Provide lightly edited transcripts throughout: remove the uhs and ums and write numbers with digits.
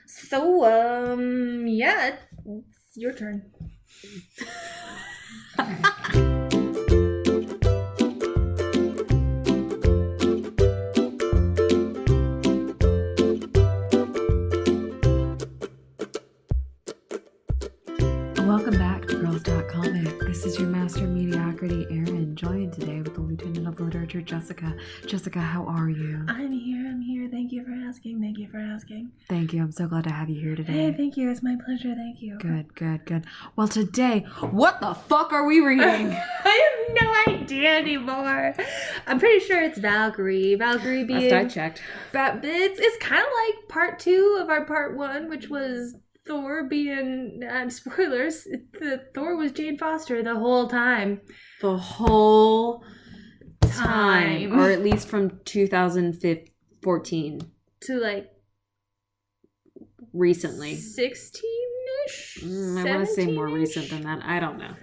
So, yeah, it's your turn. Welcome back to Girls Comic. This is your master of mediocrity, Erin, joined today with the Lieutenant of Literature, Jessica. Jessica, how are you? I'm here. Thank you for asking. Thank you. I'm so glad to have you here today. Hey, thank you. It's my pleasure. Thank you. Good. Well, today, what the fuck are we reading? I have no idea anymore. I'm pretty sure it's Valkyrie. Valkyrie being... Last I checked. But it's kind of like part 2 of our part 1, which was Thor being... spoilers. Thor was Jane Foster the whole time. The whole time. Or at least from 2014. To like... recently. 16-ish? I want to say more recent than that. I don't know.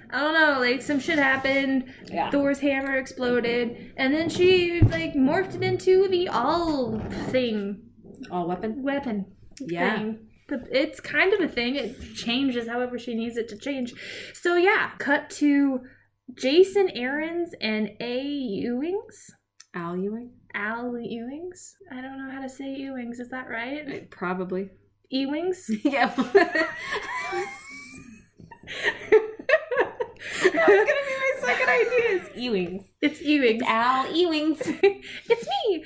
Like some shit happened. Yeah. Thor's hammer exploded. And then she like morphed it into the all thing. All weapon? Yeah. Thing. But it's kind of a thing. It changes however she needs it to change. So yeah, cut to Jason Aarons and A. Ewings. Al Ewing? Al Ewings? I don't know how to say Ewings. Is that right? Probably. Ewings? Yeah. That was gonna be my second idea. Is Ewings. It's Ewings. It's Al Ewings. It's me.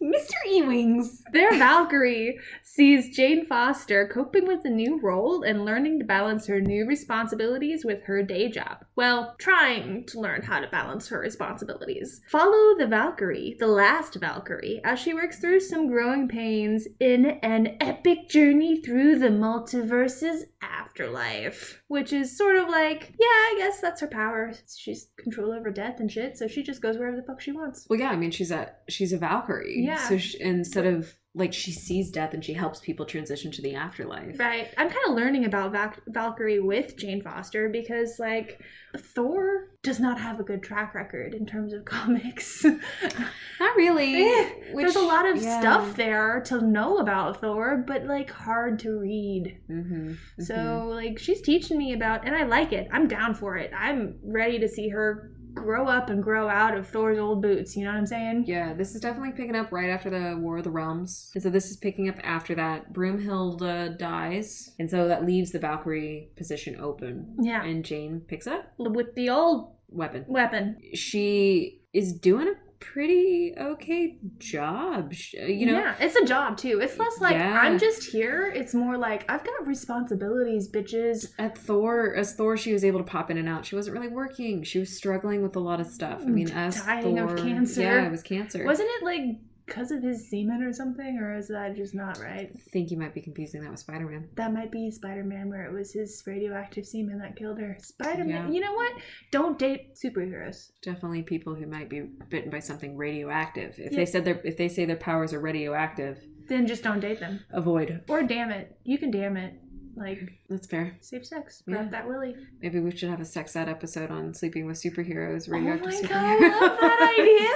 Mr. Ewings. Their Valkyrie sees Jane Foster coping with the new role and learning to balance her new responsibilities with her day job. Well, trying to learn how to balance her responsibilities. Follow the Valkyrie, the last Valkyrie, as she works through some growing pains in an epic journey through the multiverse's afterlife. Which is sort of like, yeah, I guess that's her power. She's control over death and shit, so she just goes wherever the fuck she wants. Well, yeah, I mean, she's a Valkyrie. Yeah. So instead of, like, she sees death and she helps people transition to the afterlife. Right. I'm kind of learning about Valkyrie with Jane Foster because, like, Thor does not have a good track record in terms of comics. Not really. There's a lot of stuff there to know about Thor, but, like, hard to read. Mm-hmm. So, like, she's teaching me about, and I like it. I'm down for it. I'm ready to see her grow up and grow out of Thor's old boots, you know what I'm saying? Yeah, this is definitely picking up right after the War of the Realms. And so this is picking up after that. Broomhild dies, and so that leaves the Valkyrie position open. Yeah. And Jane picks up With the old weapon. She is doing a pretty okay job, you know? Yeah, it's a job too. It's less like, I'm just here. It's more like, I've got responsibilities, bitches. As Thor, she was able to pop in and out. She wasn't really working. She was struggling with a lot of stuff. I mean, as dying Thor, of cancer. Yeah, it was cancer. Wasn't it like because of his semen or something, or is that just not right? I think you might be confusing that with Spider-Man. That might be Spider-Man, where it was his radioactive semen that killed her. Spider-Man, Yeah. You know what? Don't date superheroes. Definitely people who might be bitten by something radioactive. If they say their powers are radioactive, then just don't date them. Avoid. Or damn it. You can damn it. Like, that's fair. Safe sex. Grab that willy. Maybe we should have a sex ed episode on sleeping with superheroes, radioactive superheroes. God, I love that idea.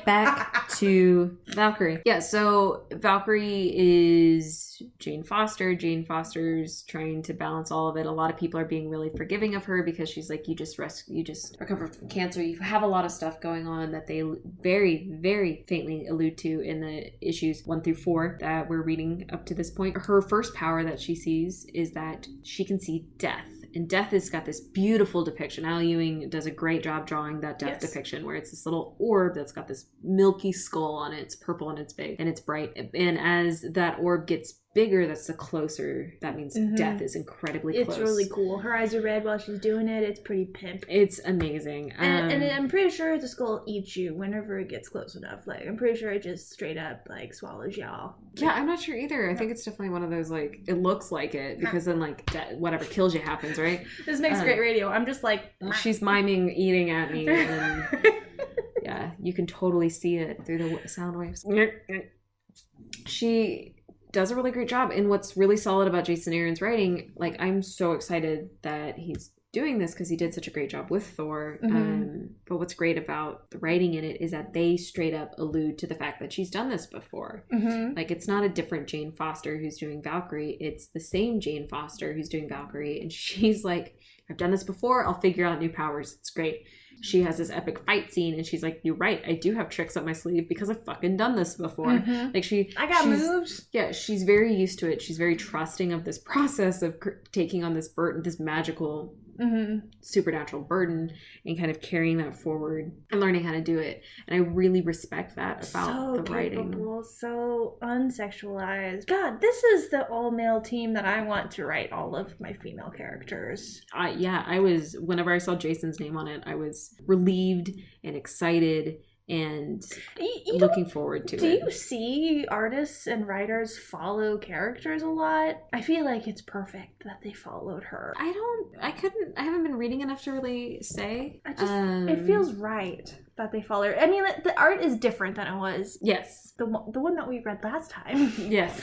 Back to Valkyrie. Yeah, so Valkyrie is Jane Foster. Jane Foster's trying to balance all of it. A lot of people are being really forgiving of her because she's like, you just recovered from cancer. You have a lot of stuff going on that they very, very faintly allude to in the issues 1 through 4 that we're reading up to this point. Her first power that she sees is that she can see death. And death has got this beautiful depiction. Al Ewing does a great job drawing that death depiction where it's this little orb that's got this milky skull on it. It's purple and it's big and it's bright. And as that orb gets bigger, that's the closer. That means death is incredibly close. It's really cool. Her eyes are red while she's doing it. It's pretty pimp. It's amazing. And I'm pretty sure the skull eats you whenever it gets close enough. Like, I'm pretty sure it just straight up, like, swallows y'all. Yeah, I'm not sure either. I think it's definitely one of those, like, it looks like it because then, like, whatever kills you happens, right? This makes great radio. I'm just like... She's miming eating at me. And, yeah, you can totally see it through the sound waves. She does a really great job. And what's really solid about Jason Aaron's writing, like, I'm so excited that he's doing this because he did such a great job with Thor. Mm-hmm. But what's great about the writing in it is that they straight up allude to the fact that she's done this before. Mm-hmm. Like, it's not a different Jane Foster who's doing Valkyrie. It's the same Jane Foster who's doing Valkyrie. And she's like, I've done this before. I'll figure out new powers. It's great. She has this epic fight scene and she's like, you're right, I do have tricks up my sleeve because I've fucking done this before. Mm-hmm. Like I got moves. Yeah, she's very used to it. She's very trusting of this process of taking on this burden, this magical supernatural burden, and kind of carrying that forward and learning how to do it. And I really respect that about the writing. So unsexualized. God, this is the all-male team that I want to write all of my female characters. I was, whenever I saw Jason's name on it, I was relieved and excited and looking forward to it. Do you see artists and writers follow characters a lot? I feel like it's perfect that they followed her. I haven't been reading enough to really say. It feels right that they follow her. I mean, the art is different than it was. Yes. The one that we read last time. Yes.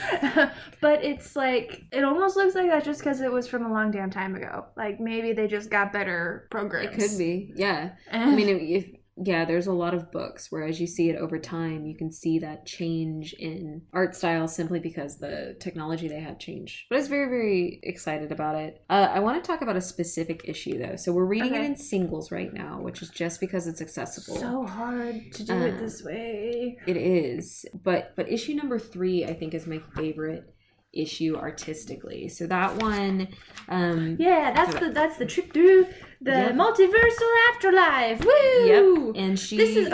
But it's like, it almost looks like that just because it was from a long damn time ago. Like, maybe they just got better programs. It could be, yeah. I mean, there's a lot of books where as you see it over time, you can see that change in art style simply because the technology they had changed. But I was very, very excited about it. I want to talk about a specific issue, though. So we're reading it in singles right now, which is just because it's accessible. So hard to do it this way. It is. But issue number 3, I think, is my favorite issue artistically. So that one that's the trip through the multiversal afterlife. Woo! Yep. And this is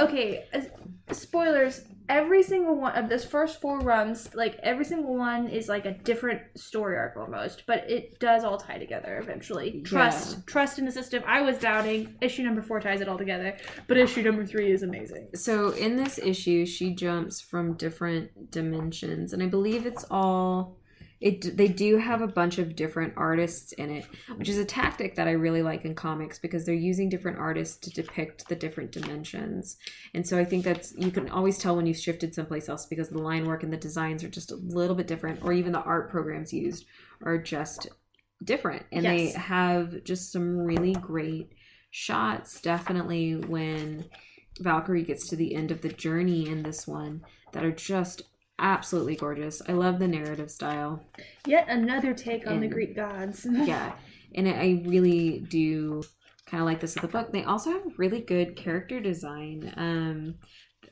spoilers, every single one of this first 4 runs, like every single one is like a different story arc almost, but it does all tie together eventually. Trust in the system. I was doubting. Issue number 4 ties it all together, but issue number 3 is amazing. So in this issue, she jumps from different dimensions, and I believe it's all they do have a bunch of different artists in it, which is a tactic that I really like in comics because they're using different artists to depict the different dimensions. And so I think that's, you can always tell when you've shifted someplace else because the line work and the designs are just a little bit different, or even the art programs used are just different. And they have just some really great shots, definitely when Valkyrie gets to the end of the journey in this one, that are just absolutely gorgeous. I love the narrative style. Yet another take on the Greek gods. Yeah. And I really do kind of like this of the book. They also have really good character design.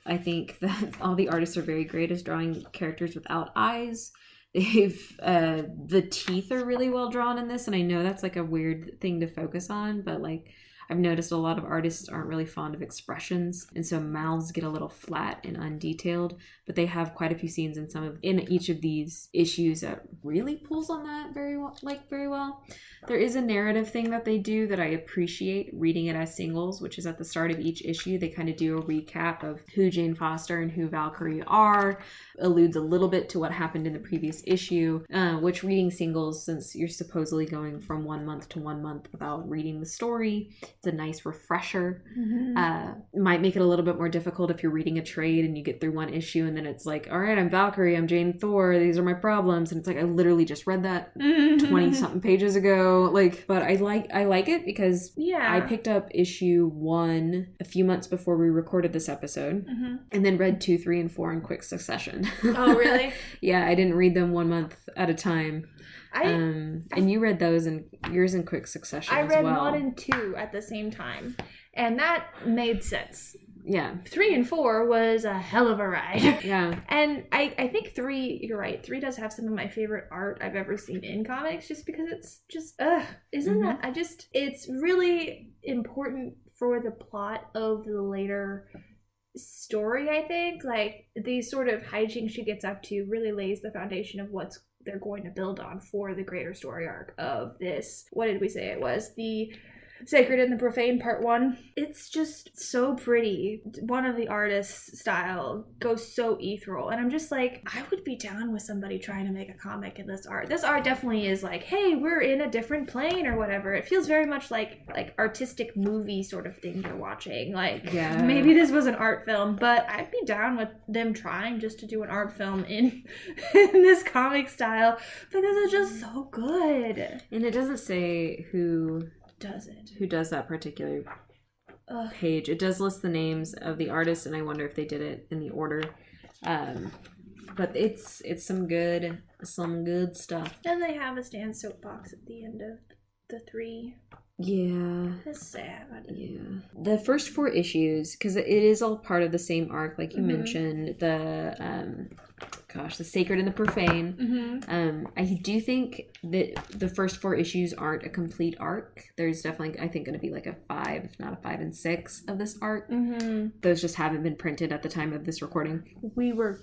I think that all the artists are very great at drawing characters without eyes. They've the teeth are really well drawn in this, and I know that's like a weird thing to focus on, but like I've noticed a lot of artists aren't really fond of expressions, and so mouths get a little flat and undetailed, but they have quite a few scenes in each of these issues that really pulls on that very well. There is a narrative thing that they do that I appreciate reading it as singles, which is at the start of each issue, they kind of do a recap of who Jane Foster and who Valkyrie are, alludes a little bit to what happened in the previous issue, which reading singles, since you're supposedly going from 1 month to 1 month without reading the story, it's a nice refresher. Might make it a little bit more difficult if you're reading a trade and you get through one issue and then it's like, all right, I'm Valkyrie, I'm Jane Thor, these are my problems, and it's like I literally just read that 20 something pages ago. But I like it because I picked up issue 1 a few months before we recorded this episode, and then read 2, 3, and 4 in quick succession. Oh, really? Yeah, I didn't read them 1 month at a time. And you read those and yours in quick succession as well. I read 1 and 2 at the same time, and that made sense. Yeah. 3 and 4 was a hell of a ride. Yeah. And I think 3, you're right, 3 does have some of my favorite art I've ever seen in comics, just because it's just, it's really important for the plot of the later story, I think. Like, these sort of hijinks she gets up to really lays the foundation of what's they're going to build on for the greater story arc of this. What did we say it was? The Sacred and the Profane Part 1. It's just so pretty. One of the artists' style goes so ethereal, and I'm just like, I would be down with somebody trying to make a comic in this art. This art definitely is like, hey, we're in a different plane or whatever. It feels very much like artistic movie sort of thing you're watching. Like, maybe this was an art film, but I'd be down with them trying just to do an art film in this comic style because it's just so good. And it doesn't say who does it? Who does that particular page? It does list the names of the artists, and I wonder if they did it in the order. But it's some good stuff. And they have a Stan soapbox at the end of the 3. Yeah. That's sad. Yeah. The first 4 issues, because it is all part of the same arc, like you mentioned, the Sacred and the Profane. I do think that the first 4 issues aren't a complete arc. There's definitely, I think, going to be like a 5, if not a 5 and 6 of this arc. Those just haven't been printed at the time of this recording. We were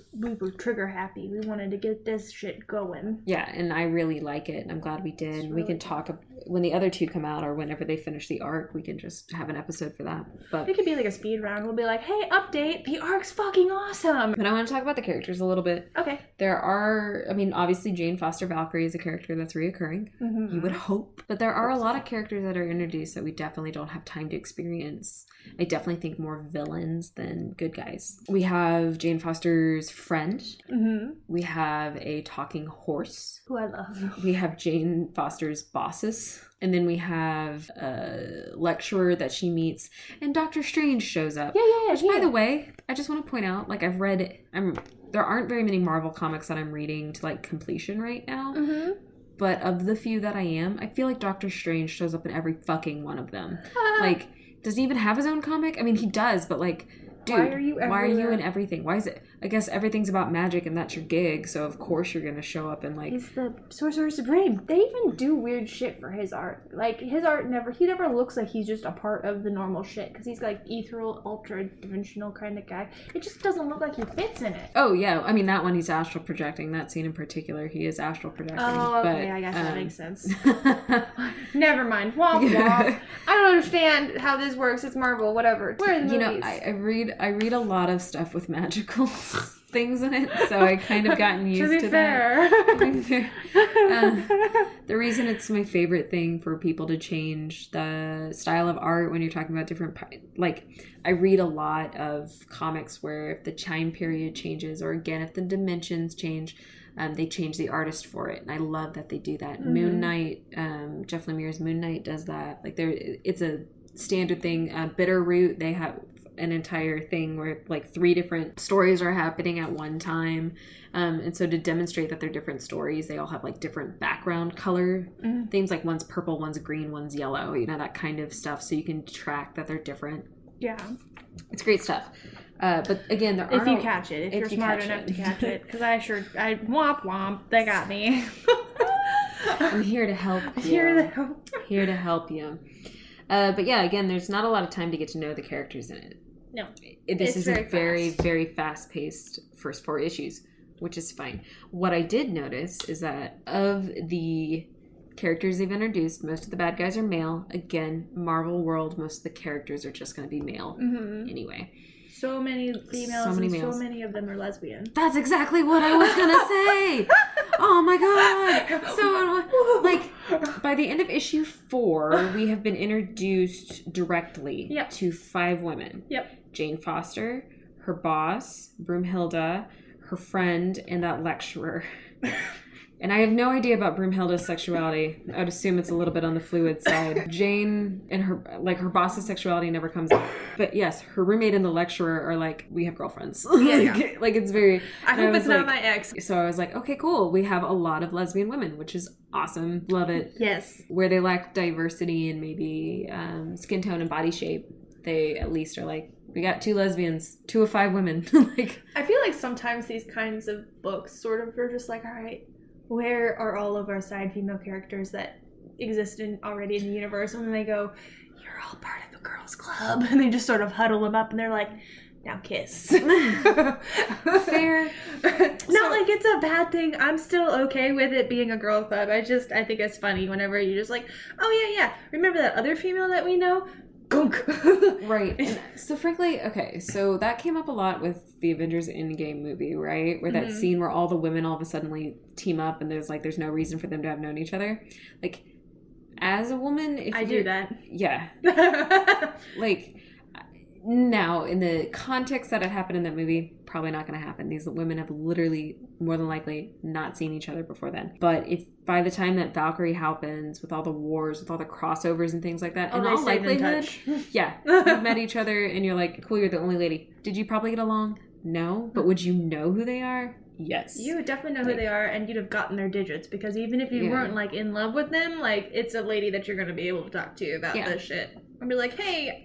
trigger happy. We wanted to get this shit going. Yeah, and I really like it. I'm glad we did. We can talk when the other 2 come out, or whenever they finish the arc. We can just have an episode for that. But it could be like a speed round. We'll be like, hey, update, the arc's fucking awesome. But I want to talk about the characters a little bit. Okay. There are, obviously Jane Foster Valkyrie is a character that's reoccurring. You would hope. But there are a lot of characters that are introduced that we definitely don't have time to experience. I definitely think more villains than good guys. We have Jane Foster's friend. We have a talking horse. Who I love. We have Jane Foster's bosses. And then we have a lecturer that she meets. And Doctor Strange shows up. Yeah. Which, by the way, I just want to point out, like, there aren't very many Marvel comics that I'm reading to, like, completion right now. But of the few that I am, I feel like Doctor Strange shows up in every fucking one of them. Like, does he even have his own comic? I mean, he does, but, like, dude, why are you in everything? Why is it? I guess everything's about magic and that's your gig, so of course you're gonna show up and, like... He's the Sorcerer Supreme. They even do weird shit for his art. Like, his art he never looks like he's just a part of the normal shit, because he's, like, ethereal, ultra-dimensional kind of guy. It just doesn't look like he fits in it. Oh, yeah. I mean, that one he's astral projecting. That scene in particular, he is astral projecting. Oh, okay. I guess that makes sense. Never mind. Womp womp. I don't understand how this works. It's Marvel. Whatever. Where are the movies? I read a lot of stuff with magical things in it, so I kind of gotten used to that. The reason it's my favorite thing for people to change the style of art when you're talking about different, like, I read a lot of comics where if the time period changes, or again if the dimensions change, they change the artist for it, and I love that they do that. Moon Knight, Jeff Lemire's Moon Knight does that. Like, it's a standard thing. Bitterroot, they have an entire thing where, like, 3 different stories are happening at one time, and so to demonstrate that they're different stories, they all have, like, different background color themes, like one's purple, one's green, one's yellow, you know, that kind of stuff, so you can track that they're different. Yeah, it's great stuff. But again, if you catch it, if you're smart enough to catch it, because I womp womp, they got me. I'm here to help you. Here to help you. But yeah, again, there's not a lot of time to get to know the characters in it. No. This is a very, very fast-paced first 4 issues, which is fine. What I did notice is that of the characters they've introduced, most of the bad guys are male. Again, Marvel world, most of the characters are just going to be male anyway. So many females, so many of them are lesbian. That's exactly what I was going to say! Oh my god! So, like, by the end of issue 4, we have been introduced directly to 5 women. Jane Foster, her boss, Broomhilda, her friend, and that lecturer. And I have no idea about Broomhilda's sexuality. I would assume it's a little bit on the fluid side. Jane and her boss's sexuality never comes up. But yes, her roommate and the lecturer are like, we have girlfriends. Like, it's very... I hope it's not my ex. So I was like, okay, cool. We have a lot of lesbian women, which is awesome. Love it. Yes. Where they lack diversity and maybe skin tone and body shape, they at least are like, we got 2 lesbians, 2 of 5 women. Like, I feel like sometimes these kinds of books sort of are just like, all right, where are all of our side female characters that exist already in the universe? And then they go, you're all part of the girls' club. And they just sort of huddle them up and they're like, now kiss. Fair. Not like it's a bad thing. I'm still okay with it being a girl club. I think it's funny whenever you're just like, oh yeah. Remember that other female that we know? Gunk. Right. And so frankly, okay, so that came up a lot with the Avengers Endgame movie, right? Where that scene where all the women all of a sudden team up and there's no reason for them to have known each other. Like, as a woman, if I do that. Yeah. Like, Now, in the context that it happened in that movie, probably not going to happen. These women have literally, more than likely, not seen each other before then. But if by the time that Valkyrie happens, with all the wars, with all the crossovers and things like that, in all likelihood, yeah, you've met each other and you're like, cool, you're the only lady. Did you probably get along? No. But would you know who they are? Yes. You would definitely know who they are, and you'd have gotten their digits, because even if you weren't, like, in love with them, like, it's a lady that you're going to be able to talk to about this shit. And be like, hey,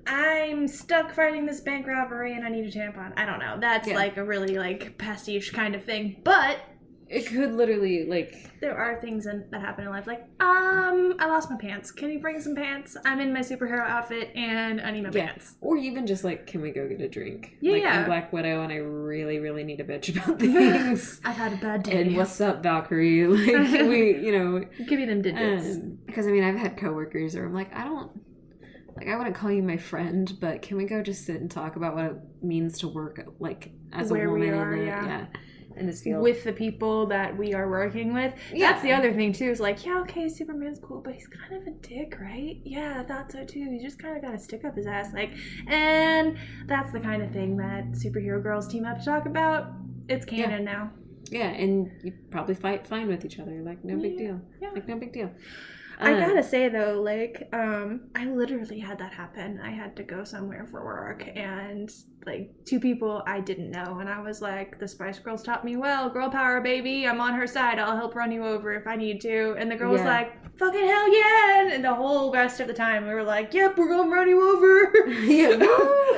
I'm stuck fighting this bank robbery and I need a tampon. I don't know. That's like a really like pastiche kind of thing. But it could literally like there are things that happen in life. Like, I lost my pants. Can you bring some pants? I'm in my superhero outfit and I need my pants. Or even just like, can we go get a drink? Yeah, like, I'm Black Widow and I really, really need a bitch about things. I've had a bad day. And what's up, Valkyrie? Like, we, you know. Give me them digits. Because I mean, I've had coworkers where I'm like, I wouldn't call you my friend, but can we go just sit and talk about what it means to work, like, as where a woman we are, in this field? With the people that we are working with. Yeah. That's the other thing, too, is like, yeah, okay, Superman's cool, but he's kind of a dick, right? Yeah, I thought so, too. He's just kind of got to stick up his ass. Like, and that's the kind of thing that superhero girls team up to talk about. It's canon now. Yeah, and you probably fight fine with each other. Like, no big deal. Yeah. Like, no big deal. I gotta say though, like, I literally had that happen. I had to go somewhere for work, and like 2 people I didn't know, and I was like, the Spice Girls taught me well, girl power, baby. I'm on her side. I'll help run you over if I need to. And the girl was like, fucking hell yeah! And the whole rest of the time we were like, yep, we're gonna run you over. Yeah,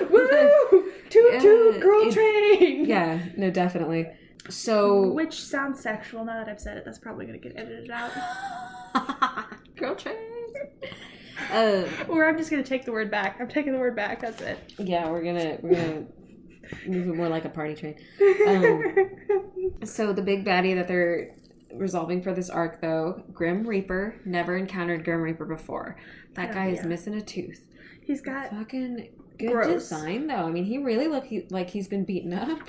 woo, toot toot, girl train. Yeah, no, definitely. So, which sounds sexual. Now that I've said it, that's probably gonna get edited out. Girl train. Or I'm just gonna take the word back. I'm taking the word back. That's it. Yeah, we're gonna move it more like a party train. So the big baddie that they're resolving for this arc, though, Grim Reaper. Never encountered Grim Reaper before. That guy is missing a tooth. He's got fucking good design, though. I mean, he really looked like he's been beaten up.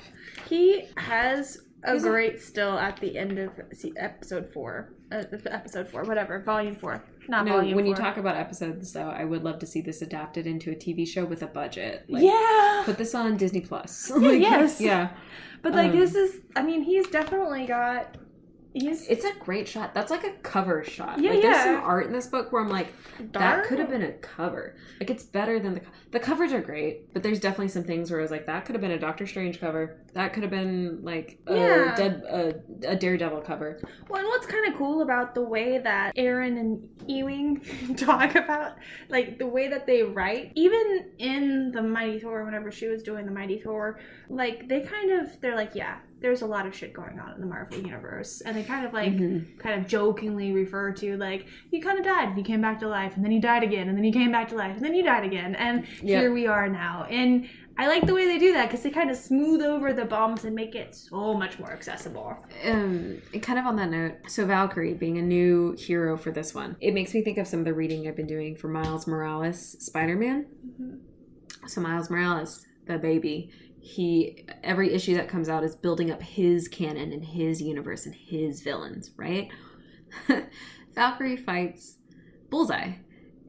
He has a great still at the end of episode 4. Whatever, volume 4. Not volume 4. When you talk about episodes, though, I would love to see this adapted into a TV show with a budget. Like, put this on Disney Plus. Yes. Yeah. But like this is, I mean, he's definitely got. It's a great shot. That's like a cover shot. Yeah, like, there's some art in this book where I'm like, that could have been a cover. Like, it's better than the covers are great, but there's definitely some things where I was like, that could have been a Doctor Strange cover. That could have been like a Daredevil cover. Well, and what's kind of cool about the way that Aaron and Ewing talk about, like, the way that they write, even in the Mighty Thor, whenever she was doing the Mighty Thor, like, they're like, yeah, there's a lot of shit going on in the Marvel Universe. And they kind of like, kind of jokingly refer to, like, he kind of died and he came back to life, and then he died again, and then he came back to life, and then he died again. And here we are now. And I like the way they do that, because they kind of smooth over the bumps and make it so much more accessible. And kind of on that note, so Valkyrie being a new hero for this one, it makes me think of some of the reading I've been doing for Miles Morales' Spider-Man. So Miles Morales, the baby, every issue that comes out is building up his canon and his universe and his villains, right? Valkyrie fights Bullseye.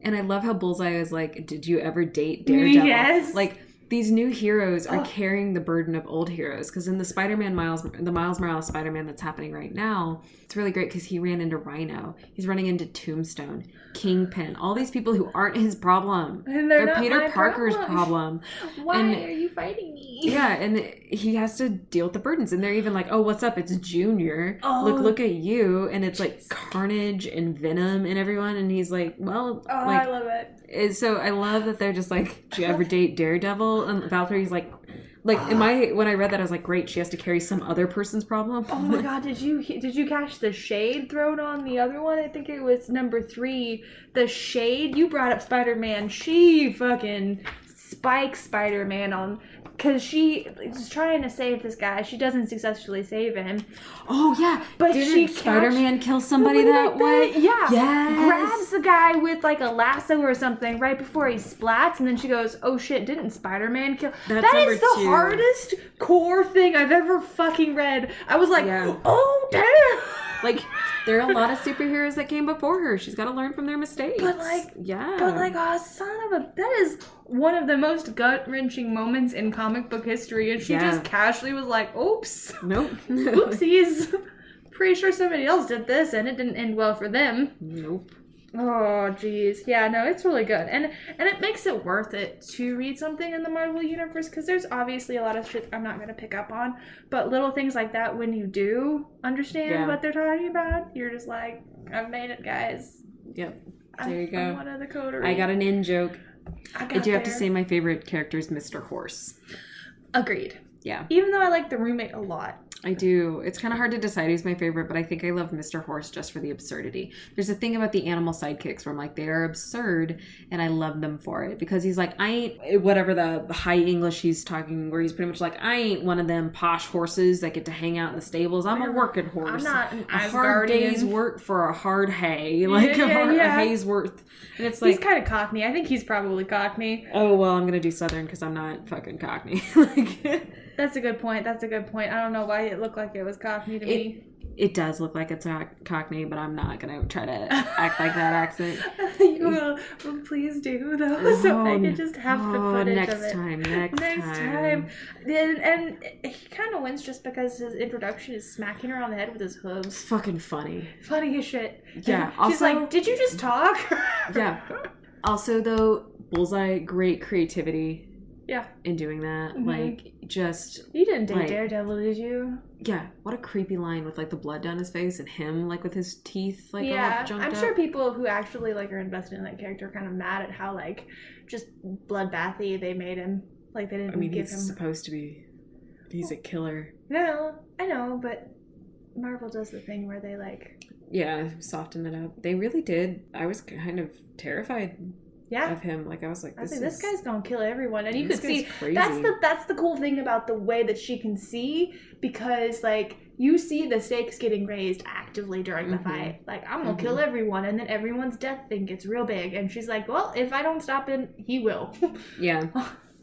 And I love how Bullseye is like, did you ever date Daredevil? Yes. Like, these new heroes are carrying the burden of old heroes. Because in the Miles Morales Spider-Man that's happening right now, it's really great because he ran into Rhino. He's running into Tombstone, Kingpin, all these people who aren't his problem. And they're Peter Parker's problem. Why are you fighting me? Yeah, and he has to deal with the burdens. And they're even like, oh, what's up? It's Junior. Look at you. And it's like Carnage and Venom and everyone. And he's like, well, I love it. So I love that they're just like, do you ever date Daredevil? And Valkyrie's like when I read that, I was like, great, she has to carry some other person's problem. Oh my god, did you catch the shade thrown on the other one? I think it was number 3. The shade. You brought up Spider-Man. She fucking spikes Spider-Man on, because she is trying to save this guy. She doesn't successfully save him. Oh, yeah. But didn't Spider-Man kill somebody that way? Yeah. Yes. Grabs the guy with like a lasso or something right before he splats, and then she goes, oh shit, didn't Spider-Man kill? That is the hardest core thing I've ever fucking read. I was like, oh damn. Like, There are a lot of superheroes that came before her. She's got to learn from their mistakes. But like, yeah. But like, oh, son of a, that is one of the most gut-wrenching moments in comic book history. And she just casually was like, oops. Nope. Oopsies. Pretty sure somebody else did this and it didn't end well for them. Nope. Oh, geez. Yeah, no, it's really good. And it makes it worth it to read something in the Marvel Universe, because there's obviously a lot of shit I'm not going to pick up on. But little things like that, when you do understand what they're talking about, you're just like, I've made it, guys. Yep. There you go. I'm one of the coterie. I got an in joke. I do have to say my favorite character is Mr. Horse. Agreed. Yeah. Even though I like the roommate a lot. I do. It's kind of hard to decide who's my favorite, but I think I love Mr. Horse just for the absurdity. There's a thing about the animal sidekicks where I'm like, they are absurd, and I love them for it. Because he's like, I ain't, whatever the high English he's talking, where he's pretty much like, I ain't one of them posh horses that get to hang out in the stables. I'm a working horse. I'm not an a hard day's work for a hard hay. Like a hay's worth. And it's like, he's kind of Cockney. I think he's probably Cockney. Oh, well, I'm going to do Southern because I'm not fucking Cockney. Like, that's a good point. I don't know why it looked like it was Cockney to me. It does look like it's Cockney, but I'm not going to try to act like that accent. You will. Well, please do, though, so I can just have the footage next of it. Next time. And he kind of wins just because his introduction is smacking her on the head with his hooves. It's fucking funny. Funny as shit. Yeah. She's like, did you just talk? Yeah. Also, though, Bullseye, great creativity. Yeah. In doing that. Mm-hmm. Like, just... You didn't date Daredevil, did you? Yeah. What a creepy line with, like, the blood down his face and him, like, with his teeth, like, all junked I'm up. sure people who actually, like, are invested in that character are kind of mad at how, like, just bloodbathy they made him. Like, they didn't give him... he's supposed to be... He's a killer. No, I know, but Marvel does the thing where they, like... Yeah, soften it up. They really did. I was kind of terrified... of him. Like, I was like, this guy's gonna kill everyone. And you could see crazy. That's the cool thing about the way that she can see, because like you see the stakes getting raised actively during the fight. Like, I'm gonna kill everyone, and then everyone's death thing gets real big, and she's like, well, if I don't stop him, he will. Yeah.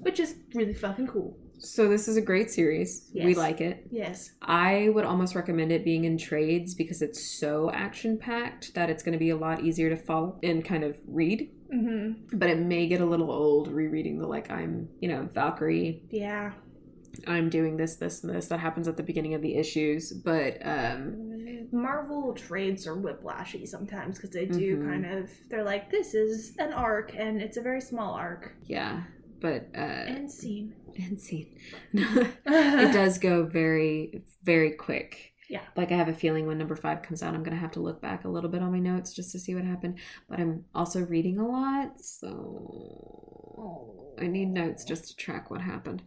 Which is really fucking cool. So this is a great series. Yes. We like it. Yes. I would almost recommend it being in trades because it's so action-packed that it's going to be a lot easier to follow and kind of read. Mm-hmm. But it may get a little old rereading the, like, I'm, Valkyrie. Yeah. I'm doing this, and this. That happens at the beginning of the issues. But Marvel trades are whiplashy sometimes because they do kind of, they're like, this is an arc, and it's a very small arc. Yeah. But end scene. It does go very, very quick. Yeah. Like, I have a feeling when number 5 comes out, I'm going to have to look back a little bit on my notes just to see what happened. But I'm also reading a lot, so I need notes just to track what happened.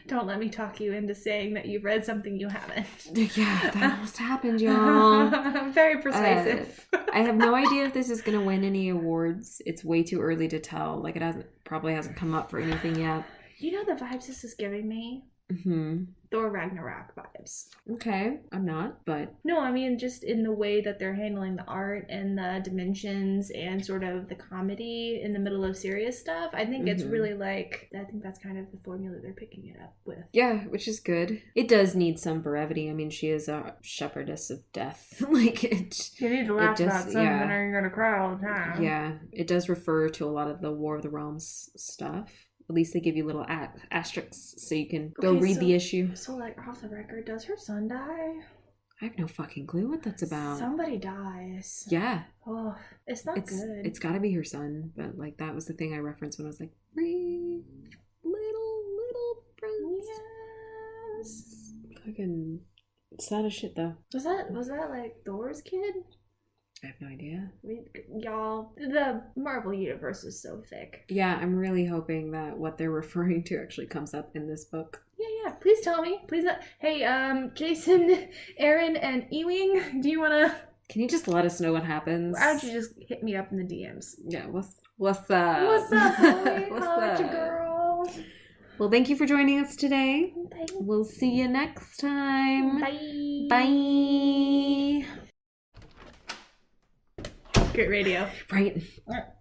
Don't let me talk you into saying that you've read something you haven't. Yeah, that almost happened, y'all. I'm very persuasive. I have no idea if this is going to win any awards. It's way too early to tell. Like, it probably hasn't come up for anything yet. You know the vibes this is giving me? Thor Ragnarok vibes. Okay, I'm not, but... No, I mean, just in the way that they're handling the art and the dimensions and sort of the comedy in the middle of serious stuff. I think it's really like, I think that's kind of the formula they're picking it up with. Yeah, which is good. It does need some brevity. I mean, she is a shepherdess of death. Like, it... You need to laugh about something or you're going to cry all the time. Yeah, it does refer to a lot of the War of the Realms stuff. At least they give you little asterisks so you can go read the issue. So, like, off the record, does her son die? I have no fucking clue what that's about. Somebody dies. Yeah. Oh, it's not good. It's gotta be her son, but, like, that was the thing I referenced when I was like, brave little prince. Yes. Fucking sad as shit, though. Was that like Thor's kid? I have no idea. Y'all, the Marvel universe is so thick. Yeah, I'm really hoping that what they're referring to actually comes up in this book. Yeah. Please tell me. Please. Hey, Jason, Aaron, and Ewing, do you want to... Can you just let us know what happens? Why don't you just hit me up in the DMs? Yeah, what's up? What's up, boy? What's up? up, Girl? Well, thank you for joining us today. Bye. We'll see you next time. Bye. Bye. Great radio. Right.